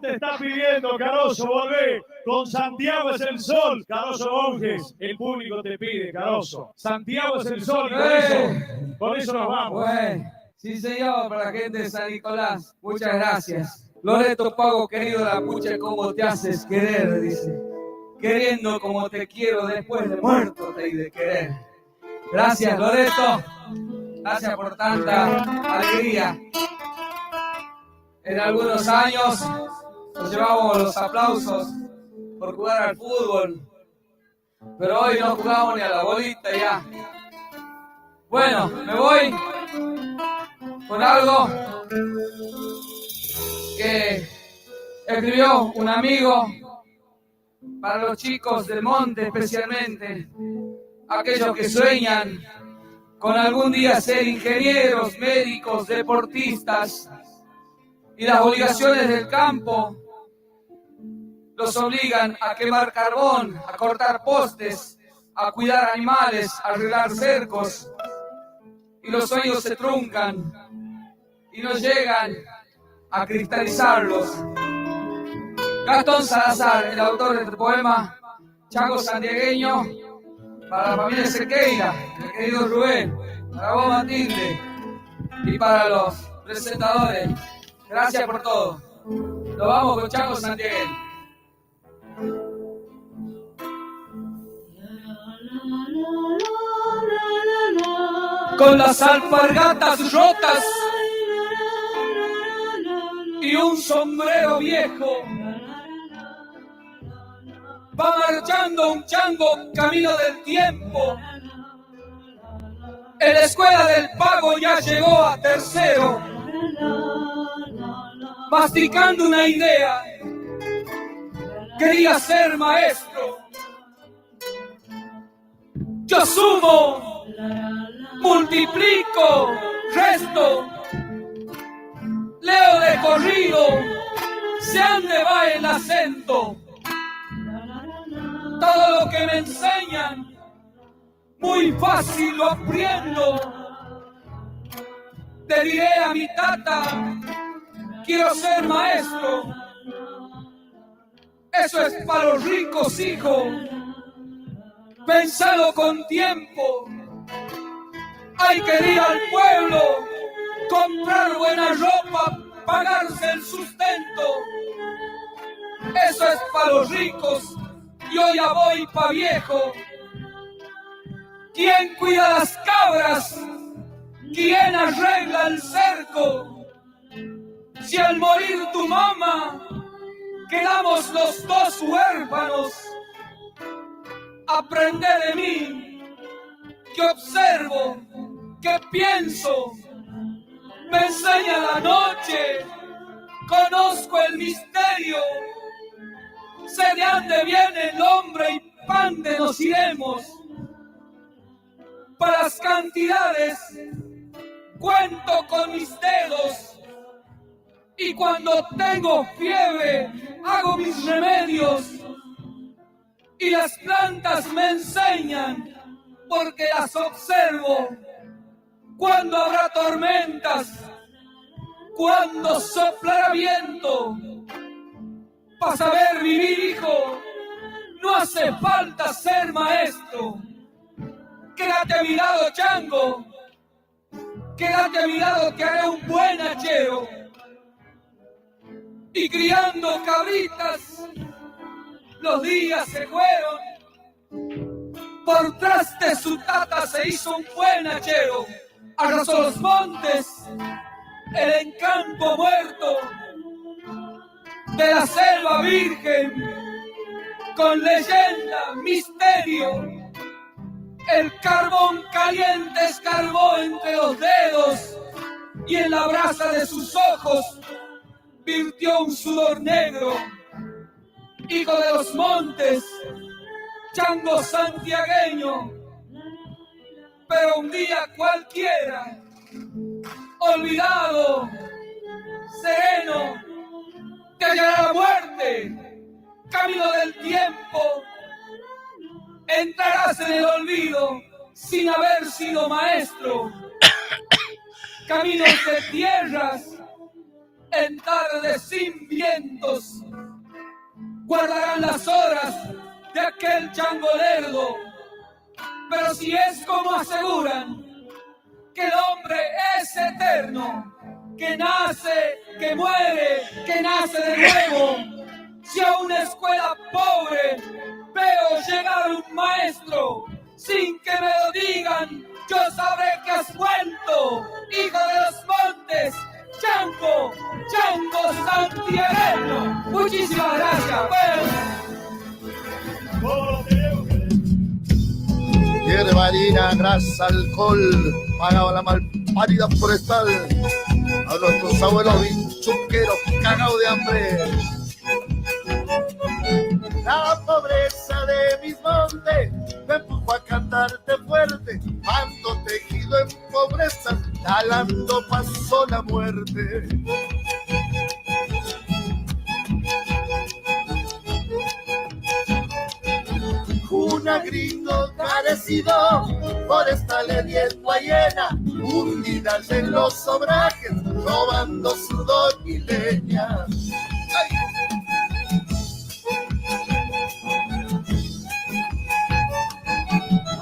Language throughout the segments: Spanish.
te está pidiendo, Caroso, volvé. Con Santiago es el sol. Caroso Borges, el público te pide, Caroso. Santiago es el sol y con eso nos vamos. Sí, señor, para la gente de San Nicolás. Muchas gracias. Loreto Pago, querido la pucha, ¿cómo te haces querer? Dice. Queriendo como te quiero después de muerto te he de querer. Gracias, Loreto. Gracias por tanta alegría. En algunos años nos llevamos los aplausos por jugar al fútbol, pero hoy no jugamos ni a la bolita ya. Bueno, me voy con algo que escribió un amigo para los chicos del monte, especialmente aquellos que sueñan con algún día ser ingenieros, médicos, deportistas, y las obligaciones del campo los obligan a quemar carbón, a cortar postes, a cuidar animales, a arreglar cercos, y los sueños se truncan y no llegan a cristalizarlos. Gastón Salazar, el autor de este poema, Chango Santiagueño, para la familia Sequeira, el querido Rubén, para vos Matilde y para los presentadores. Gracias por todo. Nos vamos con Chango Santiagueño. Con las alpargatas rotas y un sombrero viejo, va marchando un chango camino del tiempo. En la escuela del pago ya llegó a tercero, masticando una idea. Quería ser maestro. Yo sumo, multiplico, resto, leo de corrido, se ande va el acento. Todo lo que me enseñan, muy fácil lo aprendo. Te diré a mi tata, quiero ser maestro. Eso es para los ricos, hijo. Pensalo con tiempo. Hay que ir al pueblo, comprar buena ropa, pagarse el sustento. Eso es para los ricos. Yo ya voy pa' viejo. ¿Quién cuida las cabras? ¿Quién arregla el cerco? Si al morir tu mamá quedamos los dos huérfanos, aprende de mí, que observo, que pienso, me enseña la noche, conozco el misterio, sé de dónde viene el hombre y pande nos iremos. Para las cantidades cuento con mis dedos y cuando tengo fiebre hago mis remedios y las plantas me enseñan porque las observo. Cuando habrá tormentas, cuando soplará viento, para saber vivir, hijo, no hace falta ser maestro. Quédate a mi lado, chango. Quédate a mi lado que haré un buen hachero. Y criando cabritas, los días se fueron. Por tras de su tata se hizo un buen hachero. Arrasó los montes, el encampo muerto de la selva virgen, con leyenda, misterio. El carbón caliente escarbó entre los dedos y en la brasa de sus ojos virtió un sudor negro. Hijo de los montes, chango santiagueño, pero un día cualquiera, olvidado, sereno, te hallará la muerte, camino del tiempo. Entrarás en el olvido sin haber sido maestro. Caminos de tierras en tardes sin vientos, guardarán las horas de aquel chango lerdo. Pero si es como aseguran, que el hombre es eterno, que nace, que muere, que nace de nuevo, si a una escuela pobre veo llegar un maestro, sin que me lo digan, yo sabré que has vuelto, hijo de los montes, Chango, Chango santiagueño. Muchísimas gracias. Bueno. Hierba, harina, grasa, alcohol, pagaba la malparida forestal a nuestros abuelos vinchuqueros cagados de hambre. La pobreza de mis montes me empujó a cantarte fuerte, ando tejido en pobreza, talando pasó la muerte. Una gringo carecido, forestal hediendo a hiena, hundidas en los obrajes, robando sudor y leña. ¡Ay!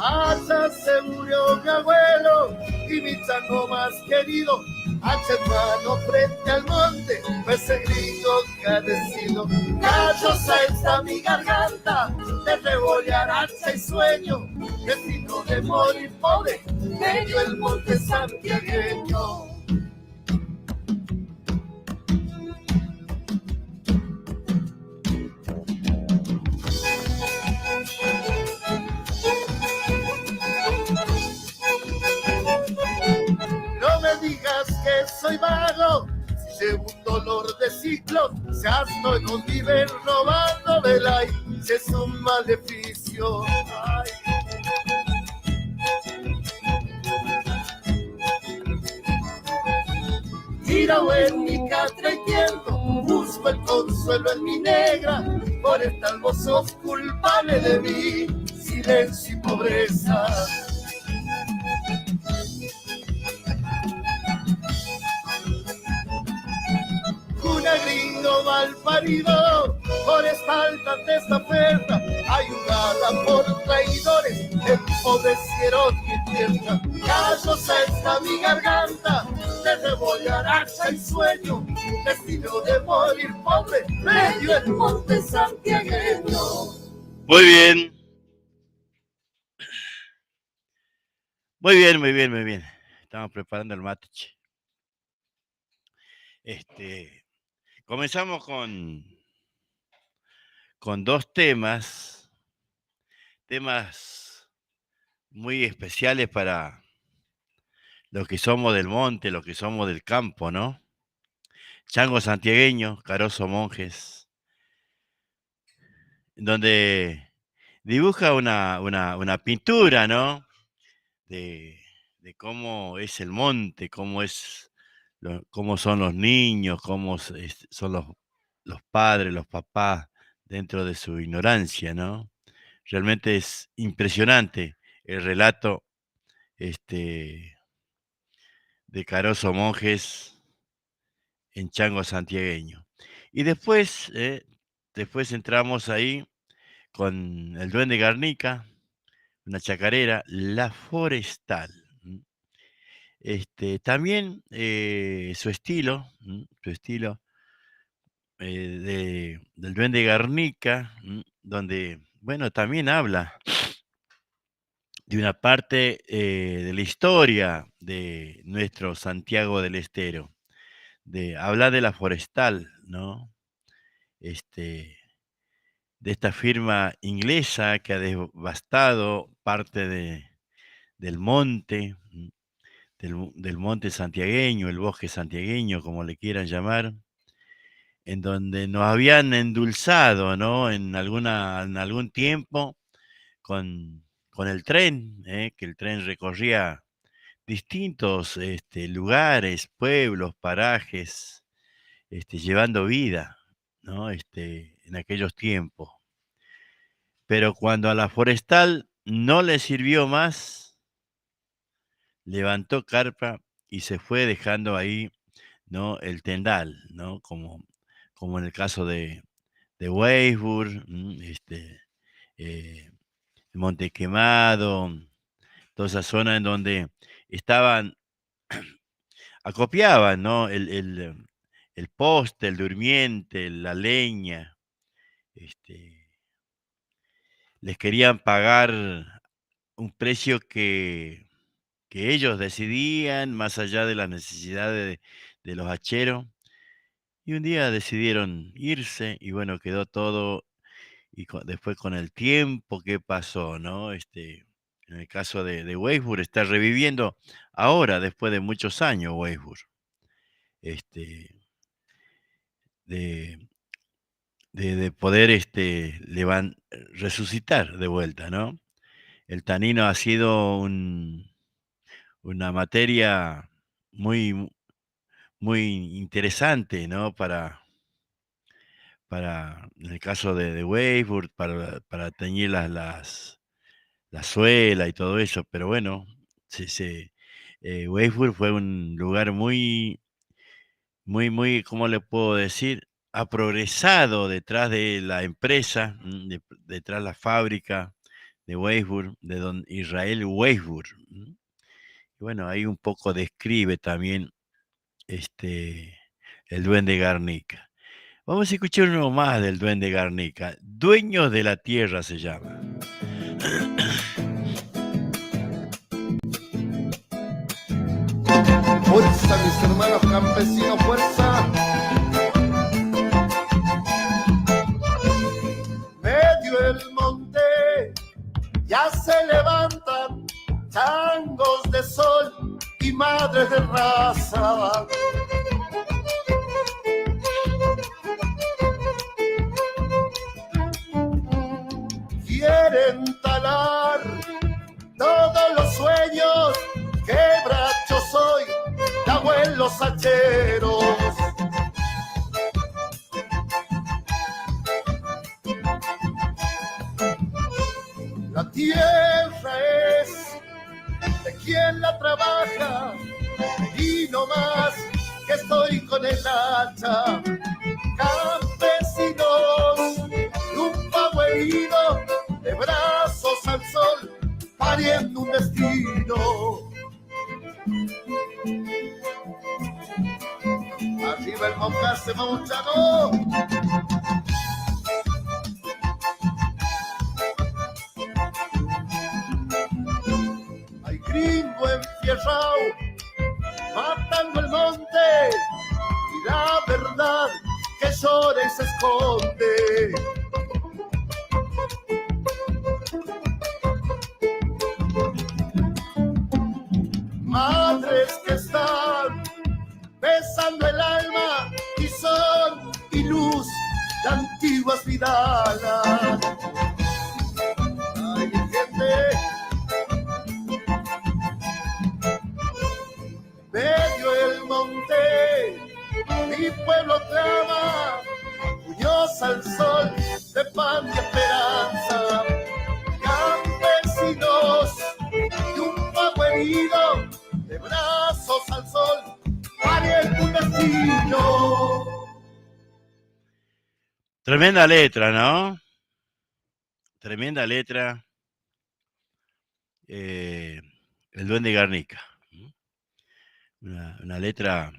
Allá se murió mi abuelo y mi chango más querido, hacha en mano frente al monte, ese grito cadecido. Callosa está mi garganta, de rebollar hacha y sueño, destino de morir pobre, medio el monte santiagueño. No me digas que soy vago, si llevo un dolor de ciclo, se asno y nos viven robando vela y si es un maleficio. Ay. Tirado en mi catra y tiempo, busco el consuelo en mi negra, por esta vos sos culpable de mi silencio y pobreza. Una gringo mal parido, por esta alta testa oferta, ayudada por traidores, empobrecieron mi tierra. Callosa está mi garganta, de rebollar hacha y sueño, destino de morir pobre, medio el monte santiagueño. Muy bien. Muy bien, muy bien, muy bien. Estamos preparando el mate. Comenzamos con dos temas muy especiales para los que somos del monte, los que somos del campo, ¿no? Chango santiagueño, Caroso Monjes, donde dibuja una pintura, ¿no? De cómo es el monte, cómo son los niños, cómo son los padres, los papás, dentro de su ignorancia, ¿no? Realmente es impresionante el relato de Caroso Monjes en Chango santiagueño. Y después entramos ahí con el Duende Garnica, una chacarera, La Forestal. También su estilo del Duende Garnica, donde, bueno, también habla de una parte de la historia de nuestro Santiago del Estero, habla de la Forestal, ¿no? De esta firma inglesa que ha devastado parte del monte, del monte santiagueño, el bosque santiagueño, como le quieran llamar, en donde nos habían endulzado, ¿no? En algún tiempo con el tren, que el tren recorría distintos lugares, pueblos, parajes, llevando vida, ¿no? En aquellos tiempos. Pero cuando a la Forestal no le sirvió más, levantó carpa y se fue dejando ahí ¿no? El Tendal, ¿no? Como en el caso de Weisburg, eh, Monte Quemado, toda esa zona en donde estaban, acopiaban, ¿no? El poste, el durmiente, la leña, les querían pagar un precio que ellos decidían, más allá de las necesidades de los hacheros, y un día decidieron irse, y bueno, quedó todo, y después con el tiempo, ¿qué pasó, no? En el caso de Weisburg, está reviviendo ahora, después de muchos años, Weisburg, este, de, de poder resucitar de vuelta, ¿no? El tanino ha sido una materia muy, muy interesante, ¿no? En el caso de Weisburg, para teñir la suela y todo eso, pero bueno, Weisburg fue un lugar muy, muy, muy, ¿cómo le puedo decir? Ha progresado detrás de la empresa, detrás de la fábrica de Weisburg, de don Israel Weisburg. Y bueno, ahí un poco describe también este, el Duende Garnica. Vamos a escuchar uno más del Duende Garnica. Dueños de la Tierra se llama. Fuerza, mis hermanos campesinos, fuerza. Medio el monte ya se levantan changos de sol y madres de raza. Quieren talar todos los sueños, quebracho soy, de abuelos hacheros. La tierra es de quien la trabaja y no más que estoy con el hacha. Campesinos y un pavo herido de brazos al sol pariendo un destino. Arriba el Mocase Mauchano. Hay gringo enfierrado matando el monte y la verdad que llora y se esconde. Madres que están besando el alma y son y luz de antiguas vidalas. Ay, gente, medio el monte, mi pueblo clama, puños al sol de pan y esperanza. Campesinos y un pavo herido de brazos al sol, pariendo un destino. Tremenda letra, ¿no? Tremenda letra. El Duende Garnica. Una letra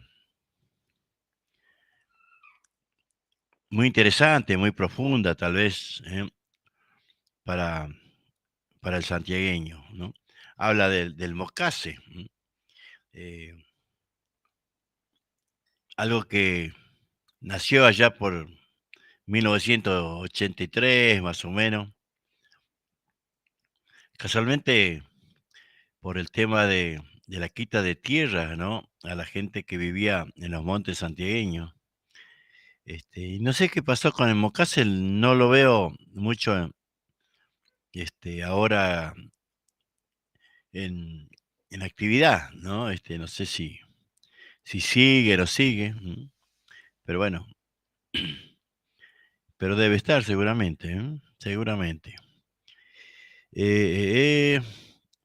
muy interesante, muy profunda, tal vez, para el santiagueño, ¿no? Habla del Mocase, algo que nació allá por 1983, más o menos. Casualmente, por el tema de la quita de tierra, ¿no? A la gente que vivía en los montes santiagueños. Y no sé qué pasó con el Mocase, no lo veo mucho ahora en actividad, ¿no? No sé si sigue o no sigue, pero bueno, pero debe estar seguramente, seguramente.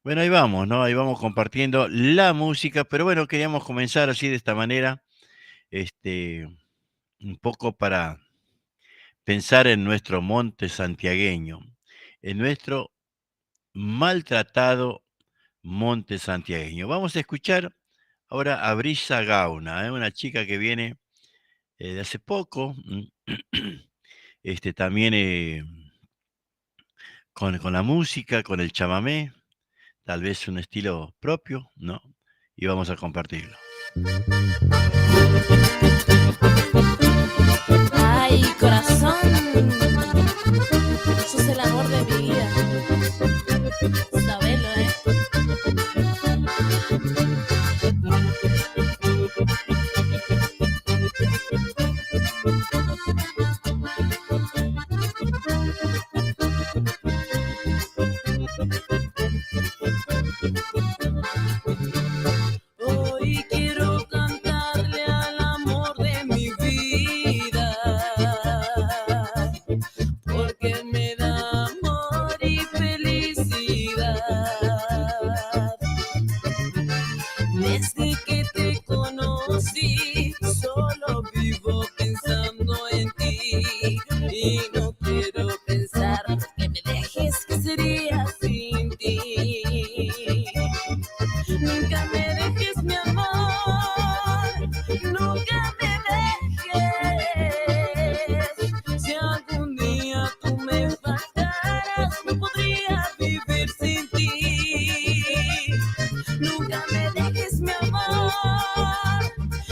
Bueno, ahí vamos, ¿no? Ahí vamos compartiendo la música, pero bueno, queríamos comenzar así de esta manera, un poco para pensar en nuestro monte santiagueño, en nuestro maltratado monte santiagueño. Vamos a escuchar ahora a Brisa Gauna, una chica que viene de hace poco, también con la música, con el chamamé, tal vez un estilo propio, ¿no? Y vamos a compartirlo. Ay, corazón, sos el amor de mi vida. Sabelo, ¿eh? Hoy quiero cantarle al amor de mi vida, porque me da amor y felicidad. Desde que te conocí, solo vivo pensando en ti y no quiero pensar que me dejes, que sería sin ti. Nunca me dejes, mi amor, nunca me dejes. Si algún día tú me faltaras, no podría vivir sin ti. Nunca me dejes, mi amor,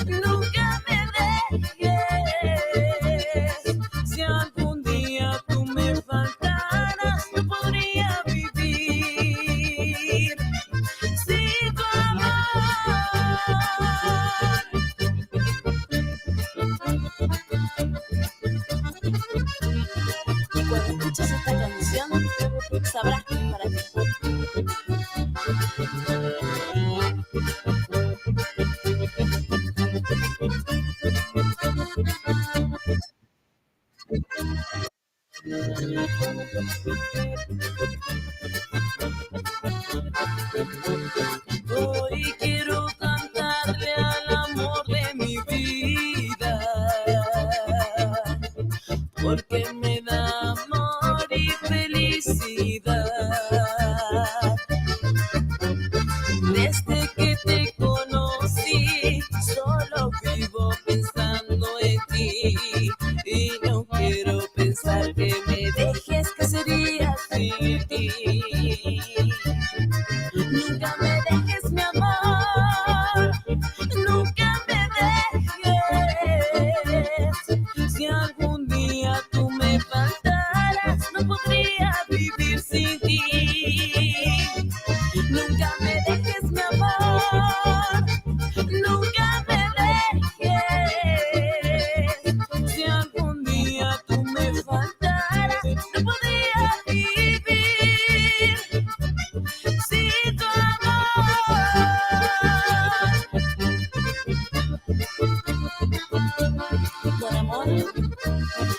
nunca me dejes. Si algún día tú me faltaras, no podría vivir sin tu amor. Y cuando escuches esta canción, sabrás que es para ti. Hoy quiero cantarle al amor de mi vida, porque me da amor y felicidad. Desde que te conocí, solo vivo pensando en ti y no quiero pensar que me dejes, que sería sin ti. Nunca me dejes, mi amor, nunca me dejes. Si algún día tú me faltaras, no podría vivir sin ti. Nunca me dejes, mi amor, nunca me dejes. Si algún día tú me faltaras, no podría vivir sin tu amor. Con amor,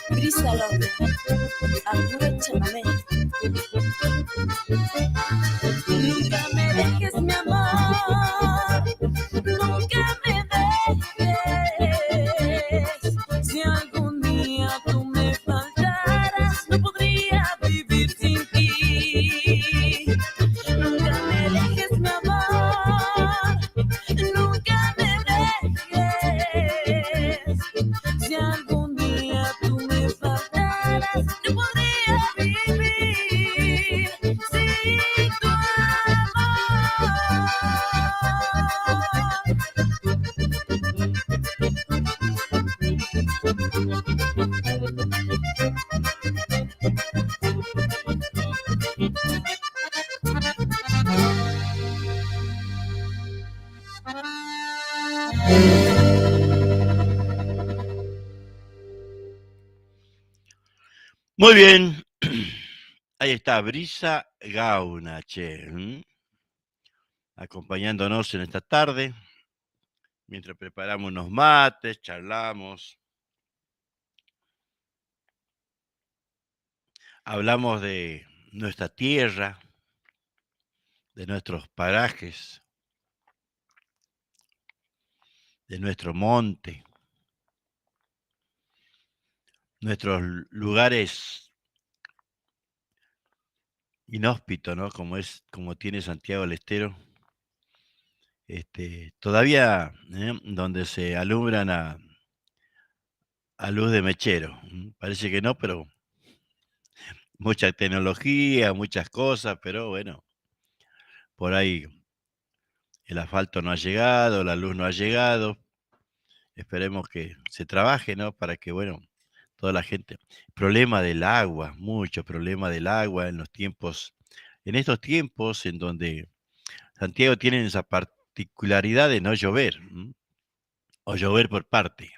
Brisa López, Arturo Chamamé. Nunca me dejes, mi amor, nunca me dejes. Si algún día tú me faltaras, no podría vivir sin ti. Nunca me dejes, mi amor, nunca me dejes. Si algún día tú me faltaras, no podría vivir sin tu Muy bien. Ahí está Brisa Gauna, acompañándonos en esta tarde, mientras preparamos unos mates, charlamos, hablamos de nuestra tierra, de nuestros parajes, de nuestro monte, nuestros lugares inhóspitos, ¿no? Como tiene Santiago del Estero, todavía donde se alumbran a luz de mechero. Parece que no, pero mucha tecnología, muchas cosas, pero bueno, por ahí el asfalto no ha llegado, la luz no ha llegado. Esperemos que se trabaje, ¿no? Para que, bueno, toda la gente. Problema del agua, mucho problema del agua en estos tiempos en donde Santiago tiene esa particularidad de no llover, o llover por parte.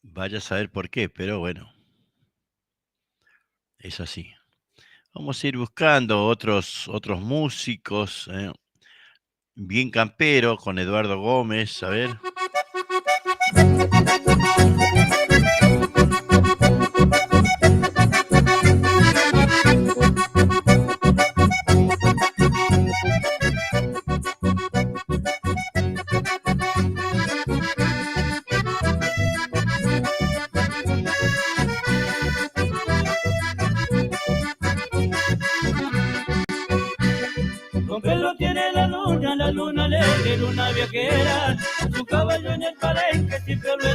Vaya a saber por qué, pero bueno, es así. Vamos a ir buscando otros músicos, bien campero, con Eduardo Gómez, a ver. Don Pedro tiene la luna alegre, luna viajera, su caballo en el palenque siempre lo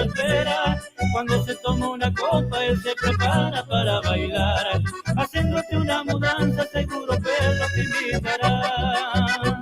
espera. Cuando se toma una copa, él se prepara para bailar, haciéndote una mudanza, seguro Pedro te invitará.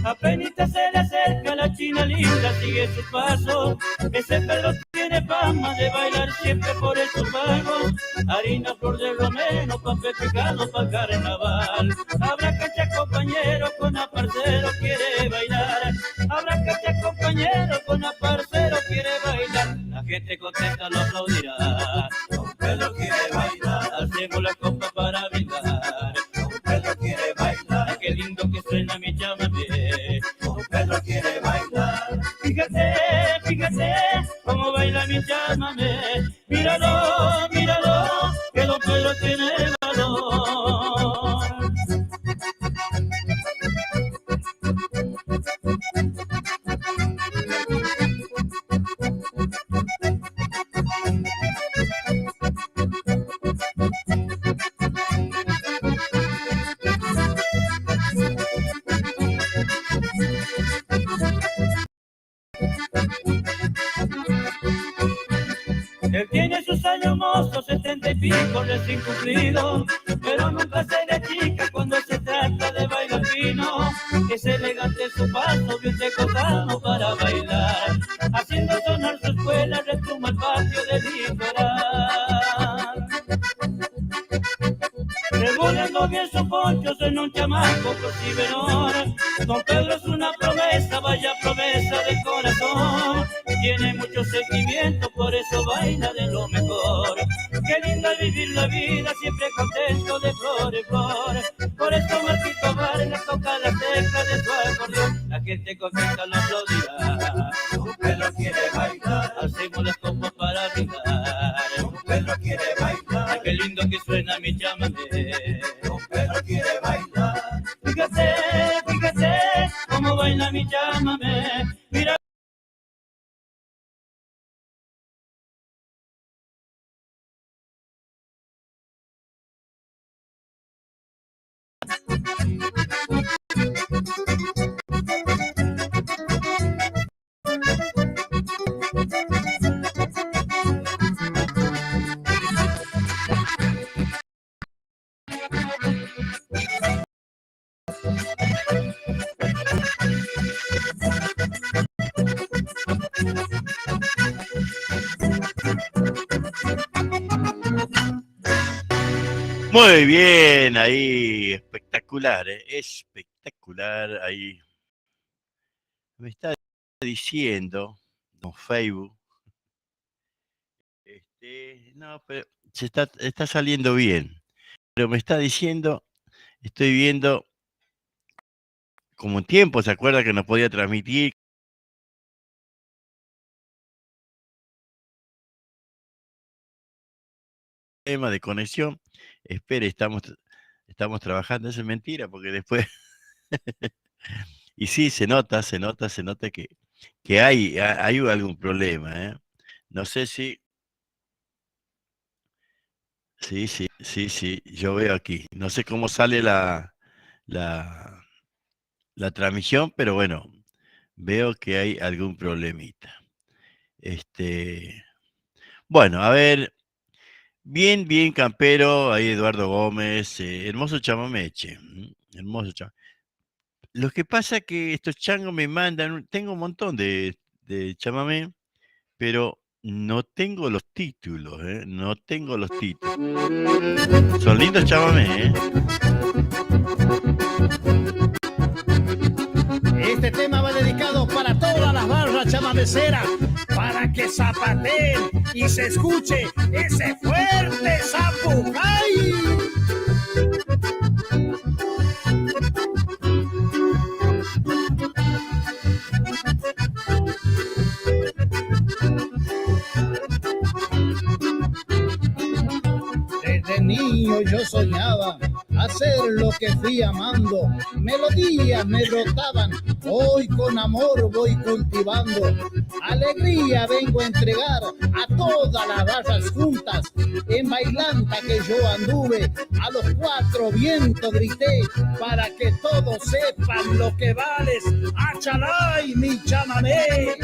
Apenita se le acerca la china linda, sigue su paso. Ese Pedro tiene fama de bailar siempre por esos vagos. Harina, flor de romero, papel picado pa' carnaval. Habrá cancha compañero con aparcero quiere bailar. Habrá cancha compañero con aparcero quiere bailar. La gente contenta lo aplaudirá. Don Pedro quiere bailar. Hacemos la copa para brindar. Don Pedro quiere bailar. Ay, qué lindo que suena mi chamamé. Don Pedro quiere bailar. Fíjate, fíjate cómo baila mi chamamé. Míralo, míralo, que Don Pedro tiene valor. Él tiene sus años mozos, 70 y pico recién cumplido, pero nunca se le chica cuando se trata de bailar fino. Es elegante su paso, bien decotado para bailar, haciendo sonar su escuela, retumba el patio del litoral. Revolviendo bien sus ponchos en un chamaco percibidor. Don Pedro es una promesa, vaya promesa de corazón. Tiene mucho sentimiento, por eso baila de lo mejor. Qué lindo es vivir la vida, siempre contento de flor en flor. Por eso Marquito Vargas toca la tecla de su acordeón. La gente contenta lo aplaudirá. Don Pedro quiere bailar, hacemos las copas para brindar. Don Pedro quiere bailar, ay, qué lindo que suena mi chamamé. Don Pedro quiere bailar. Fíjate, fíjate cómo baila mi chamamé. Mira. Muy bien, ahí, espectacular, espectacular, ahí. Me está diciendo, don Facebook, no, pero está saliendo bien, pero me está diciendo, estoy viendo, como un tiempo, ¿se acuerda que no podía transmitir? Tema de conexión, espere, estamos trabajando, eso es mentira, porque después, y sí, se nota que hay algún problema, ¿eh? No sé si... Sí, yo veo aquí. No sé cómo sale la, la transmisión, pero bueno, veo que hay algún problemita. Bueno, a ver, bien campero, ahí Eduardo Gómez, hermoso chamameche, hermoso chamamé. Lo que pasa que estos changos me mandan, tengo un montón de chamamé, pero no tengo los títulos, no tengo los títulos. Son lindos chamamé, ¿eh? Este tema va dedicado para todas las barras chamameceras, para que zapateen y se escuche ese fuerte zapucay. Desde niño yo soñaba hacer lo que fui amando. Melodías me brotaban, hoy con amor voy cultivando. Alegría vengo a entregar a todas las barras juntas. En bailanta que yo anduve, a los cuatro vientos grité, para que todos sepan lo que vales. ¡Achalay, mi chamamé!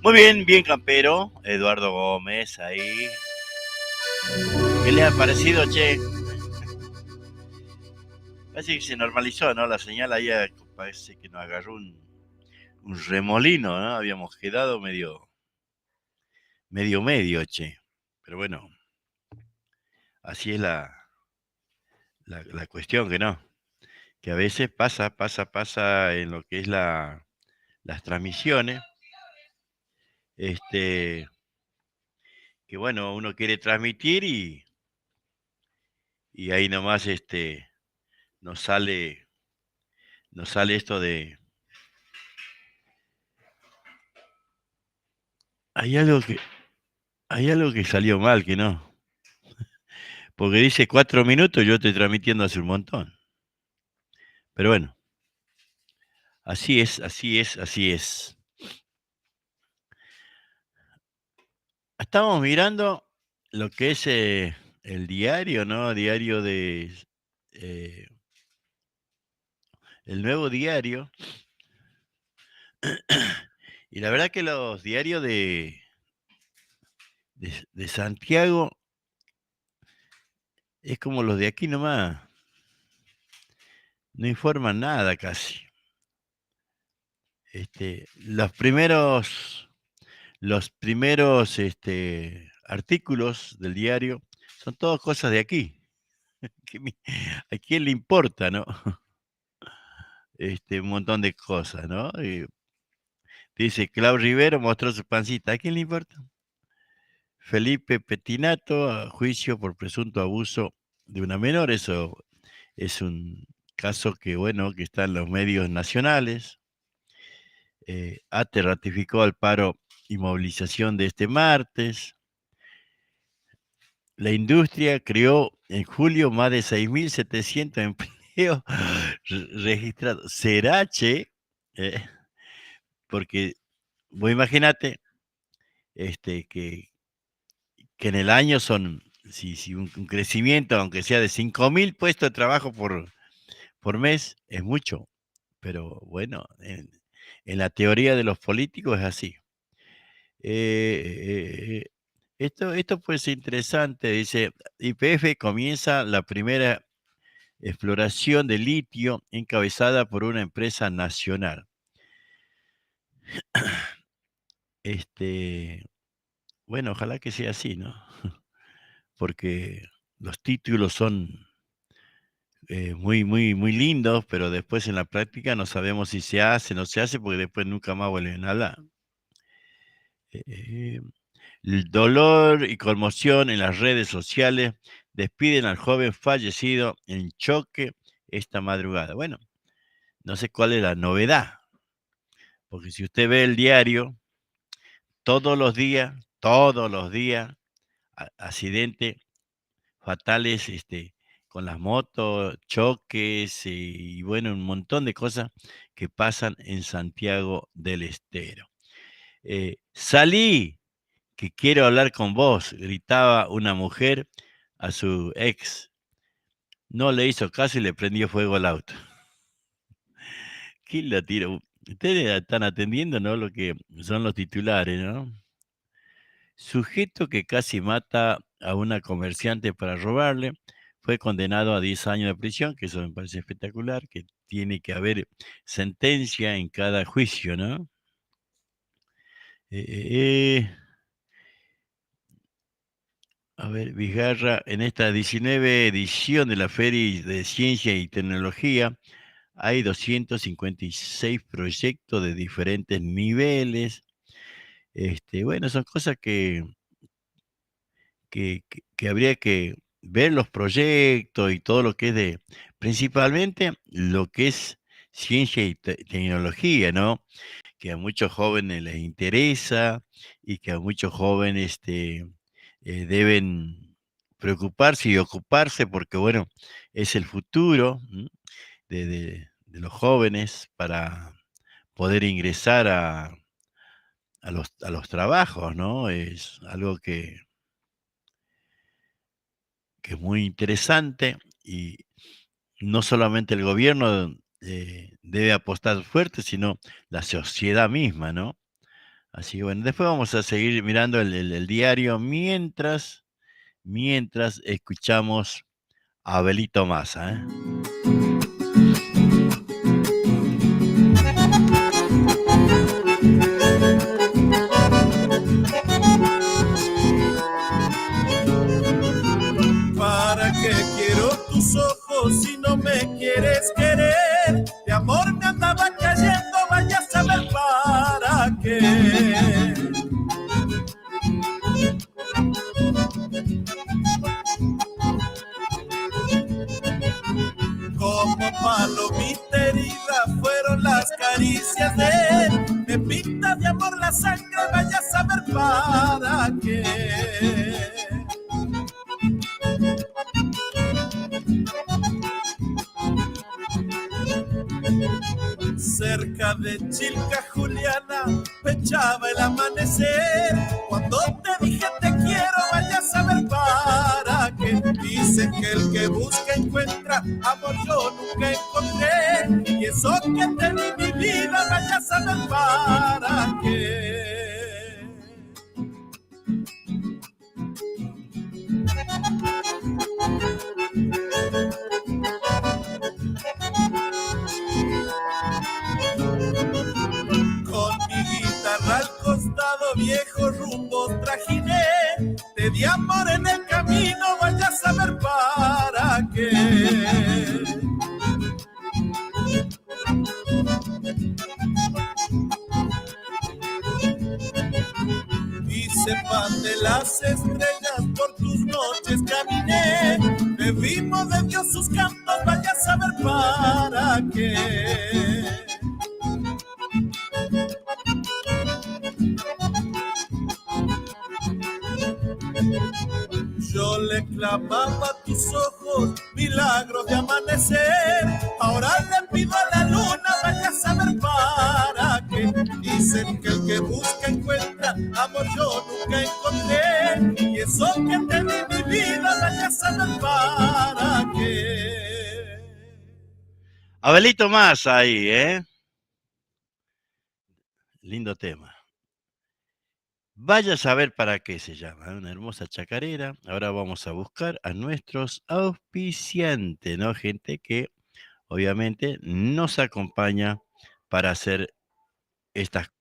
Muy bien campero, Eduardo Gómez, ahí. ¿Qué le ha parecido, che? Parece que se normalizó, ¿no? La señal ahí parece que nos agarró un remolino, ¿no? Habíamos quedado medio, che. Pero bueno, así es la cuestión, que no. Que a veces pasa en lo que es las transmisiones. Que bueno, uno quiere transmitir y ahí nomás nos sale esto de... Hay algo que salió mal, que no. Porque dice 4 minutos, yo estoy transmitiendo hace un montón. Pero bueno, así es. Estamos mirando lo que es el diario, ¿no? Diario eh, el nuevo diario. Y la verdad que los diarios de Santiago es como los de aquí nomás. No informan nada casi. Los primeros artículos del diario son todas cosas de aquí. ¿A quién le importa, no? Un montón de cosas, ¿no? Dice, Clau Rivero mostró su pancita. ¿A quién le importa? Felipe Pettinato a juicio por presunto abuso de una menor. Eso es un caso que, bueno, que está en los medios nacionales. ATE ratificó el paro y movilización de este martes. La industria creó en julio más de 6.700 empleos registrados. ¿Será, che? Porque vos imagínate que en el año son, si un crecimiento, aunque sea de 5.000 puestos de trabajo por mes, es mucho. Pero bueno, en la teoría de los políticos es así. Esto puede ser interesante. Dice, YPF comienza la primera exploración de litio encabezada por una empresa nacional. Bueno, ojalá que sea así, ¿no? Porque los títulos son muy, muy, muy lindos, pero después en la práctica no sabemos si se hace o no se hace, porque después nunca más vuelven a hablar. El dolor y conmoción en las redes sociales despiden al joven fallecido en choque esta madrugada. Bueno, no sé cuál es la novedad, porque si usted ve el diario, todos los días, accidentes fatales, con las motos, choques y bueno, un montón de cosas que pasan en Santiago del Estero. Salí, que quiero hablar con vos, gritaba una mujer a su ex. No le hizo caso y le prendió fuego al auto. ¿Quién la tiró? Ustedes están atendiendo, ¿no? Lo que son los titulares, ¿no? Sujeto que casi mata a una comerciante para robarle, fue condenado a 10 años de prisión, que eso me parece espectacular, que tiene que haber sentencia en cada juicio, ¿no? A ver, Vizgarra, en esta 19 edición de la Feria de Ciencia y Tecnología, hay 256 proyectos de diferentes niveles. Bueno, son cosas que habría que ver los proyectos y todo lo que es principalmente lo que es ciencia y tecnología, ¿no? Que a muchos jóvenes les interesa y que a muchos jóvenes deben preocuparse y ocuparse porque, bueno, es el futuro de los jóvenes para poder ingresar a los trabajos, ¿no? Es algo que es muy interesante y no solamente el gobierno debe apostar fuerte, sino la sociedad misma, ¿no? Así que bueno, después vamos a seguir mirando el diario mientras escuchamos a Abelito Massa, ¿eh? ¿Para qué quiero tus ojos si no me quieres querer? De amor me andaba cayendo, vaya a saber para qué. Como palomita herida fueron las caricias de él. Me pinta de amor la sangre, vaya a saber para qué. Cerca de Chilca, Juliana, pechaba el amanecer. Cuando te dije te quiero, vaya a saber para qué. Dicen que el que busca encuentra, amor yo nunca encontré. Y eso que te di mi vida, vaya a saber para qué. viejos rumbos trajiné, te di amor en el camino, vaya a saber para qué. Hice pan de las estrellas, por tus noches caminé, bebimos de Dios sus cantos, vaya a saber para qué. Yo le clamaba a tus ojos milagros de amanecer, ahora le pido a la luna, vaya a saber para qué. Dicen que el que busca encuentra, amor yo nunca encontré, y eso que te di mi vida, vaya a saber para qué. Abelito Más ahí, ¿eh? Lindo tema. Vaya a saber para qué se llama, una hermosa chacarera. Ahora vamos a buscar a nuestros auspiciantes, ¿no? Gente que obviamente nos acompaña para hacer estas.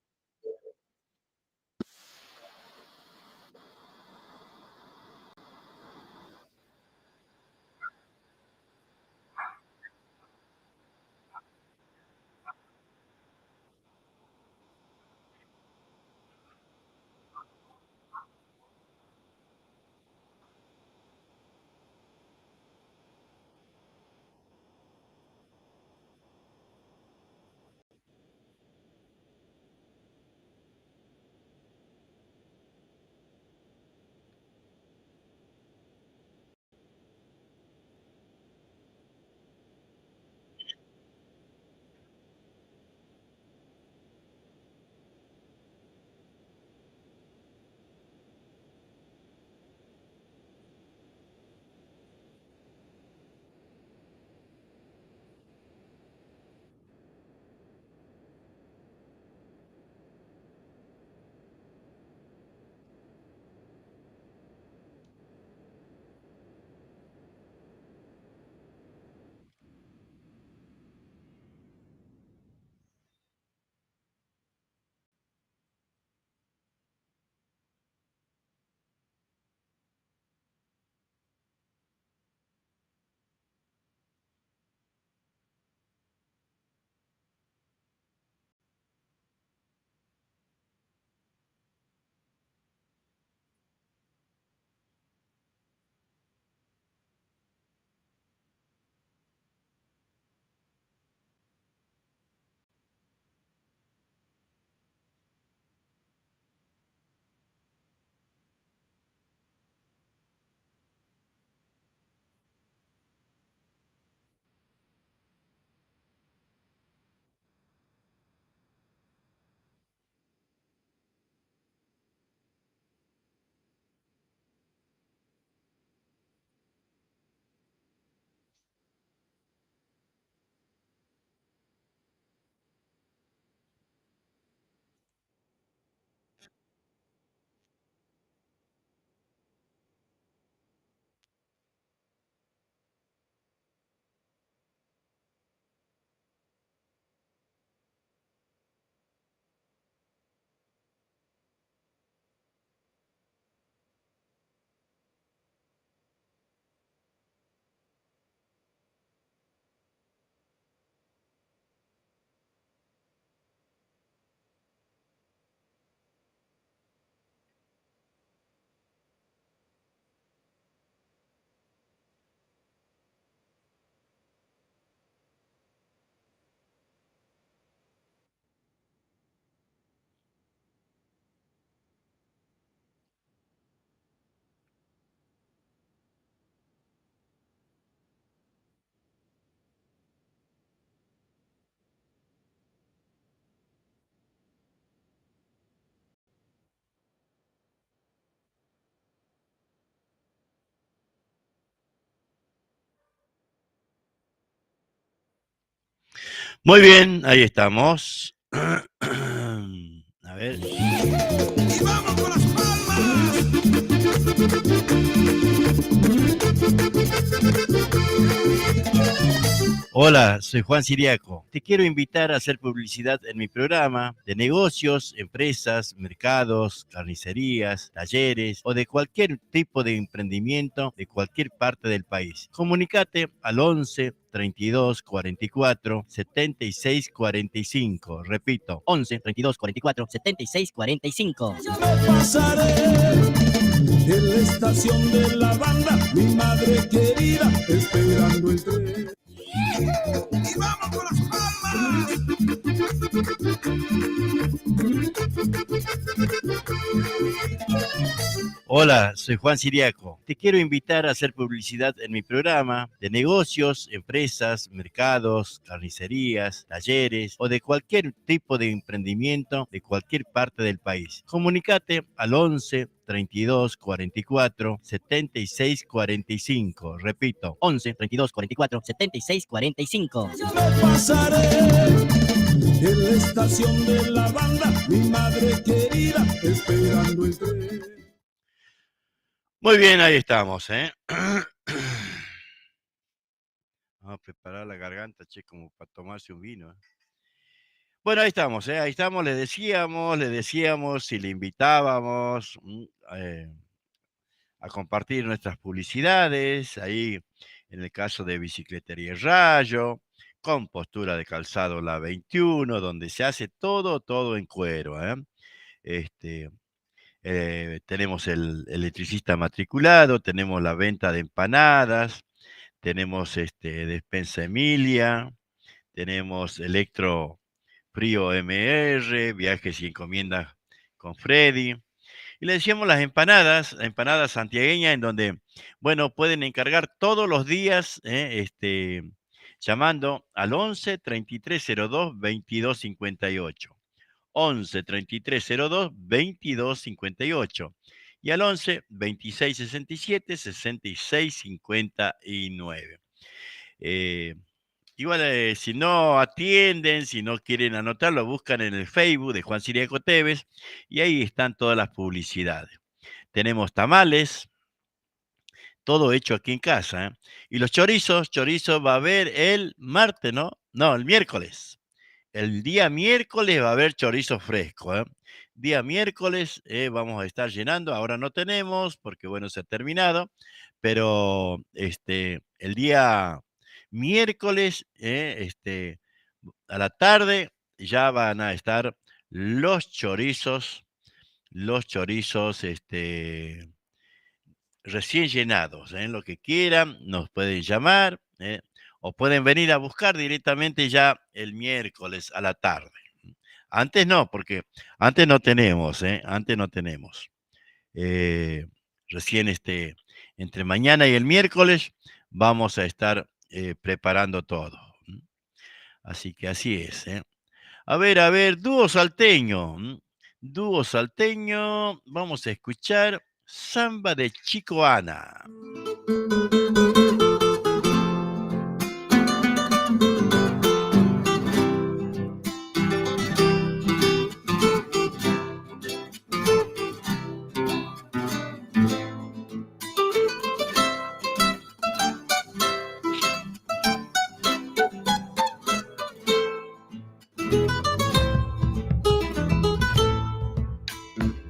Muy bien, ahí estamos. A ver. ¡Y vamos con las palmas! Hola, soy Juan Siriaco. Te quiero invitar a hacer publicidad en mi programa de negocios, empresas, mercados, carnicerías, talleres o de cualquier tipo de emprendimiento de cualquier parte del país. Comunícate al 11 32 44 76 45. Repito, 11 32 44 76 45. Pasaré en la estación de la banda, mi madre querida, esperando el tren. ¡Y vamos con las palmas! Hola, soy Juan Siriaco. Te quiero invitar a hacer publicidad en mi programa de negocios, empresas, mercados, carnicerías, talleres o de cualquier tipo de emprendimiento de cualquier parte del país. Comunícate al 11 32 44 76 45. Repito, 11 32 44 76 45. Yo me pasaré en la estación de la banda, mi madre querida, esperando el tren. Muy bien, ahí estamos, ¿eh? Vamos a preparar la garganta, che, como para tomarse un vino. Bueno, ahí estamos, ahí estamos, le decíamos y le invitábamos a compartir nuestras publicidades, ahí en el caso de Bicicletería Rayo, con postura de calzado La 21, donde se hace todo en cuero, ¿eh? Tenemos el electricista matriculado, tenemos la venta de empanadas, tenemos Despensa Emilia, tenemos Electro Frío MR, viajes y encomiendas con Freddy. Y le decíamos las empanadas santiagueñas, en donde, bueno, pueden encargar todos los días, llamando al 11 3302 2258. 11 3302 2258 y al 11 2667 6659. Igual, si no atienden, si no quieren anotarlo, buscan en el Facebook de Juan Siriaco Tevez y ahí están todas las publicidades. Tenemos tamales, todo hecho aquí en casa, ¿eh? Y los chorizos va a haber el martes, ¿no? No, el miércoles. El día miércoles va a haber chorizo fresco, ¿eh? Día miércoles vamos a estar llenando. Ahora no tenemos porque, bueno, se ha terminado. Pero el día miércoles, a la tarde, ya van a estar los chorizos, recién llenados, ¿eh? Lo que quieran, nos pueden llamar, o pueden venir a buscar directamente ya el miércoles a la tarde. Antes no, porque antes no tenemos, antes no tenemos. Recién entre mañana y el miércoles vamos a estar preparando todo. Así que así es. A ver, dúo salteño. Dúo salteño, vamos a escuchar Samba de Chico Ana.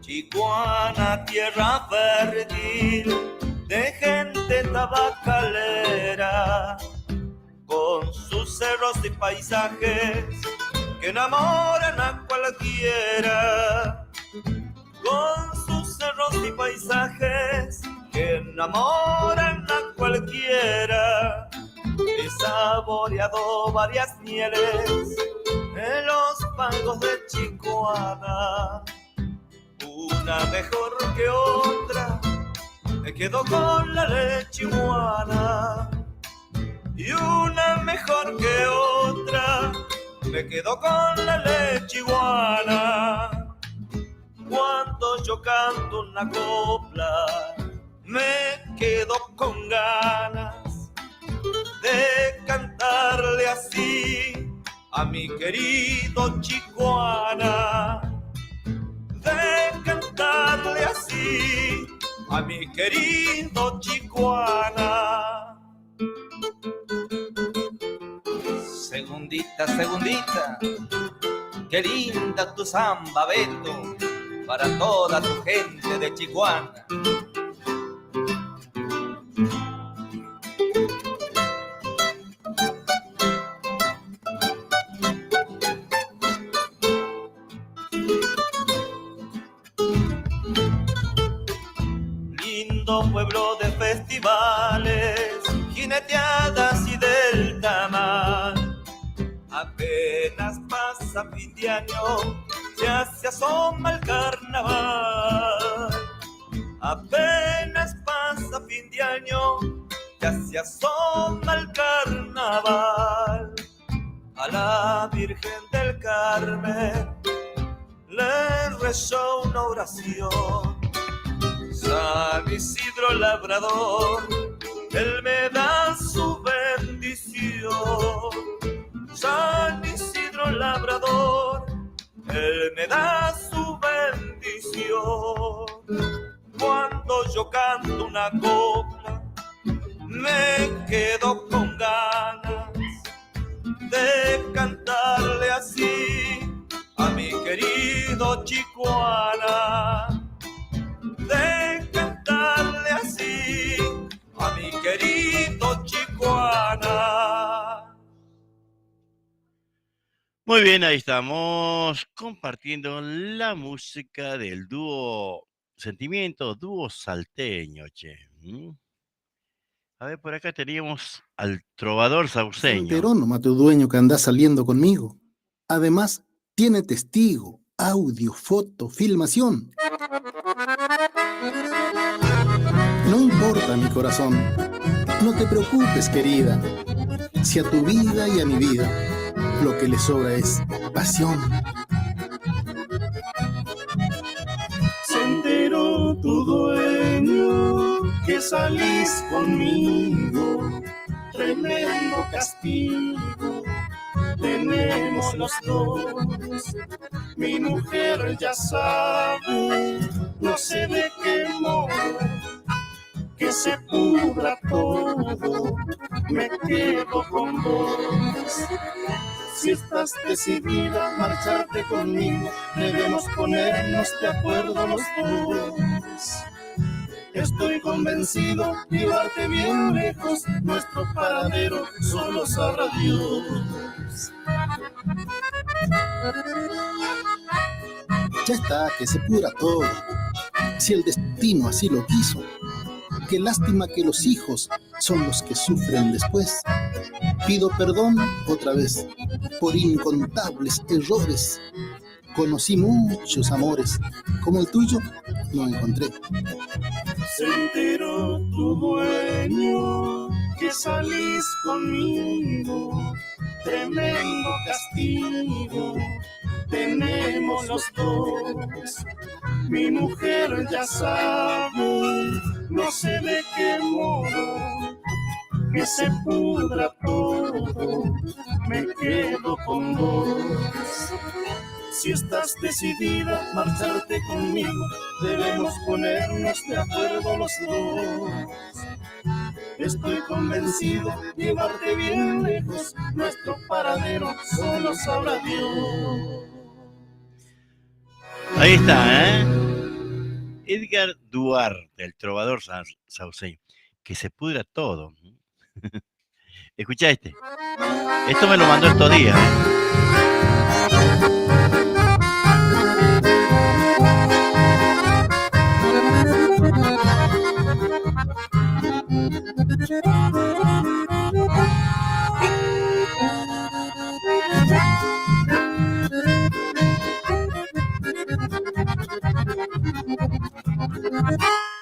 Chicoana, tierra fértil de gente tabacalera, con sus cerros y paisajes que enamoran a cualquiera, con sus cerros y paisajes que enamoran a cualquiera. He saboreado varias mieles en los pagos de Chicoana, una mejor que otra, me quedo con la leche iguana. Y una mejor que otra, me quedo con la leche iguana. Cuando yo canto una copla, me quedo con ganas de cantarle así a mi querido Chicoana, de cantarle así a mi querido Chicoana. Segundita, segundita, qué linda tu samba, Beto, para toda tu gente de Chihuahua. Lindo pueblo de festivales, jineteadas y del tamal. Apenas pasa fin de año, ya se asoma el carnaval. Apenas pasa fin de año, ya se asoma el carnaval. A la Virgen del Carmen le rezó una oración. San Isidro Labrador, él me da su bendición. San Isidro Labrador, él me da su bendición. Cuando yo canto una copla, me quedo con ganas de cantarle así a mi querido Chihuahua, de cantarle así a mi querido Chihuahua. Muy bien, ahí estamos compartiendo la música del dúo Sentimiento, dúo salteño, che. A ver, por acá teníamos al trovador Se sauceño. enteró nomás tu dueño que anda saliendo conmigo. Además, tiene testigo, audio, foto, filmación. No importa, mi corazón. No te preocupes, querida. Si a tu vida y a mi vida lo que le sobra es pasión. Se enteró tu dueño que salís conmigo. Tremendo castigo tenemos los dos. Mi mujer ya sabe, no sé de qué modo, que se pudra todo, me quedo con vos. Si estás decidida a marcharte conmigo, debemos ponernos de acuerdo los dos. Estoy convencido, llevarte bien lejos, nuestro paradero solo sabrá Dios. Ya está, que se pudra todo. Si el destino así lo quiso. Qué lástima que los hijos son los que sufren después. Pido perdón otra vez por incontables errores. Conocí muchos amores, como el tuyo no encontré. Se enteró tu dueño que salís conmigo. Tremendo castigo tenemos los dos. Mi mujer ya sabe, no sé de qué modo, que se pudra todo, me quedo con vos. Si estás decidida a marcharte conmigo, debemos ponernos de acuerdo los dos. Estoy convencido, llevarte bien lejos, nuestro paradero solo sabrá Dios. Ahí está, ¿eh? Edgar Duarte, el trovador sauceño. Que se pudra todo. Escucha este. Esto me lo mandó estos días,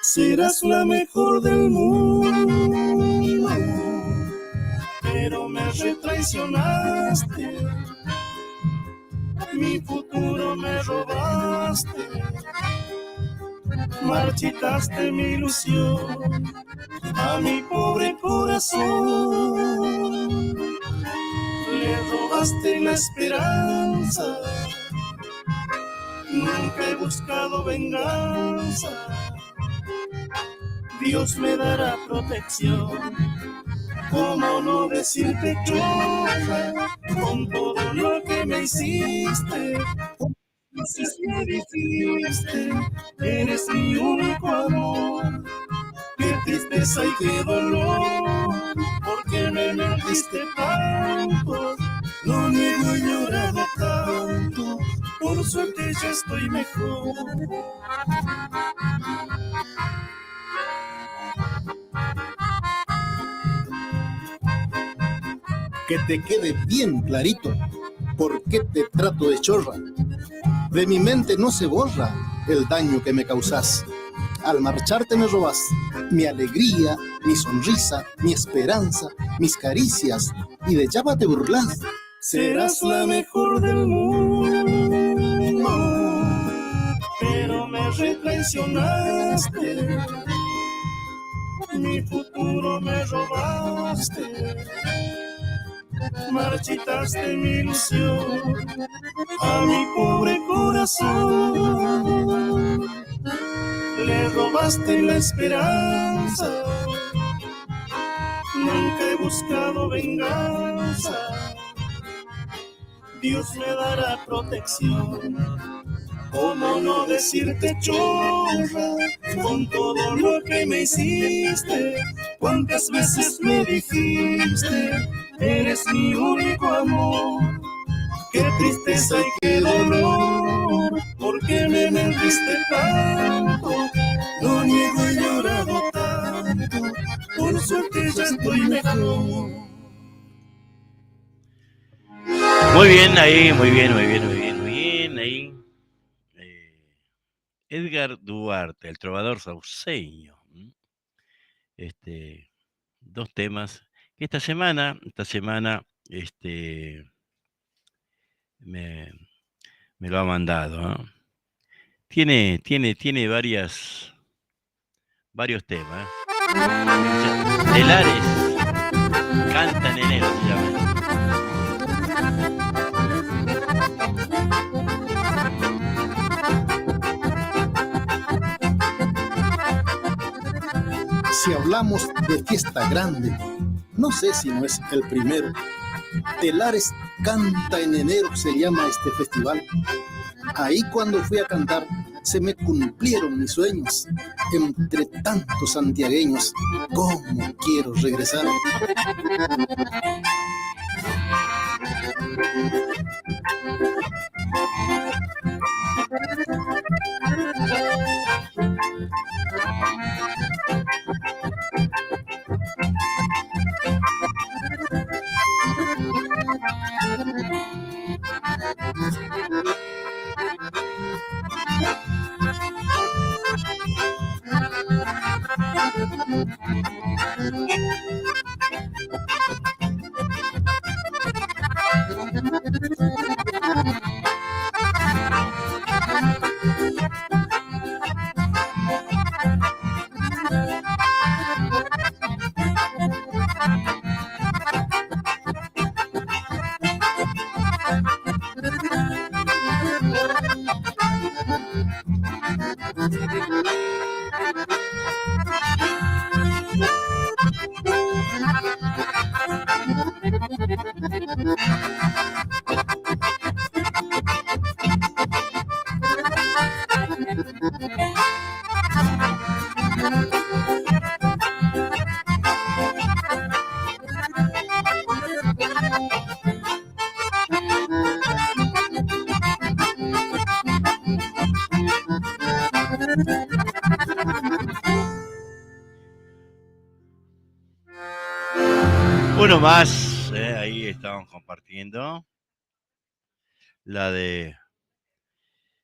Serás la mejor del mundo, pero me retraicionaste, mi futuro me robaste, marchitaste mi ilusión, a mi pobre corazón, le robaste la esperanza, nunca he buscado venganza. Dios me dará protección ¿Cómo no decirte chorra con todo lo que me hiciste? Entonces me dijiste, eres mi único amor. Qué tristeza y qué dolor, porque me mentiste tanto. No niego, he llorado tanto, por suerte ya estoy mejor. Que te quede bien clarito por qué te trato de chorra. De mi mente no se borra el daño que me causas. Al marcharte me robas mi alegría, mi sonrisa, mi esperanza, mis caricias, y de llama te burlas. Serás la mejor del mundo, pero me retraicionaste. Mi futuro me robaste, marchitaste mi ilusión a mi pobre corazón. Le robaste la esperanza, nunca he buscado venganza. Dios me dará protección. ¿Cómo no decirte chorra con todo lo que me hiciste? ¿Cuántas veces me dijiste, eres mi único amor? Qué tristeza y qué dolor, porque me mentiste tanto. No niego, he llorado tanto, por suerte ya estoy mejor. Muy bien ahí, muy bien ahí. Edgar Duarte, el trovador sauceño. Dos temas que esta semana, me lo ha mandado, ¿no? Tiene varios temas. Telares canta en enero, se llama. Si hablamos de fiesta grande, no sé si no es el primero. Telares canta en enero, se llama este festival. Ahí cuando fui a cantar, se me cumplieron mis sueños. Entre tantos santiagueños, ¿cómo quiero regresar? Uno más, ahí estaban compartiendo la de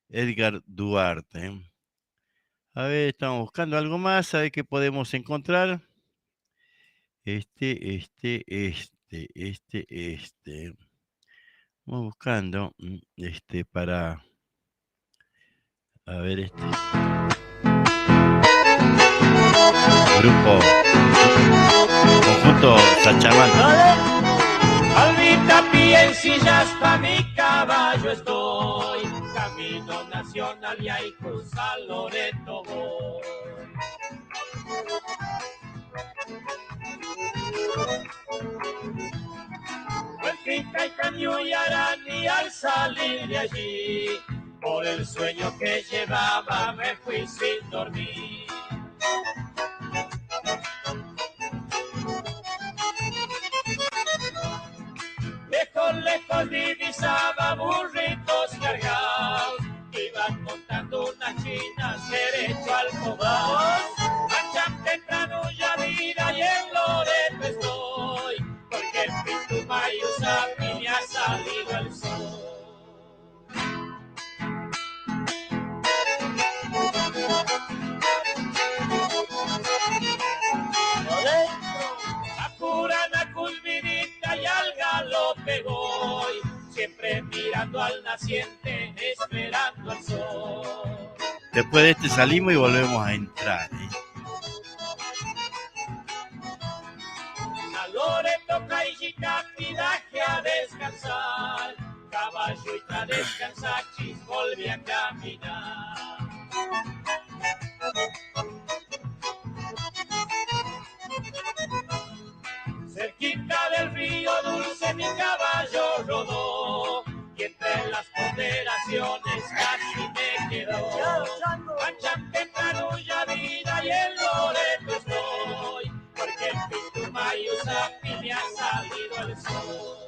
Edgar Duarte. A ver, estamos buscando algo más, a ver qué podemos encontrar. Vamos buscando para... A ver, grupo conjunto Sachamán. Albita piensillas pa' mi caballo estoy, camino nacional y ahí cruza Loreto voy. Finca y Caño y Arani, al salir de allí, por el sueño que llevaba me fui sin dormir. Lejos, lejos divisaba burritos cargados, iban montando unas chinas derecho al Cobán. Marchan temprano ya vida y en Loreto estoy, porque en Pitumayo me ha salido el sol. A Purana, Culminita y al galope voy, siempre mirando al naciente, esperando el sol. Después de este salimos y volvemos a entrar. A Loreto, Caillita, pidaje a descansar, caballo a descansar, chis, volví a caminar. Cerquita del río Dulce mi caballo rodó, y entre las ponderaciones casi me quedó. Manchan temprano ya vida y en Loreto estoy, porque en Pitumayo me ha salido el sol.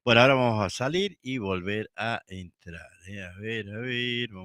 Bueno, ahora vamos a salir y volver a entrar. A ver, vamos.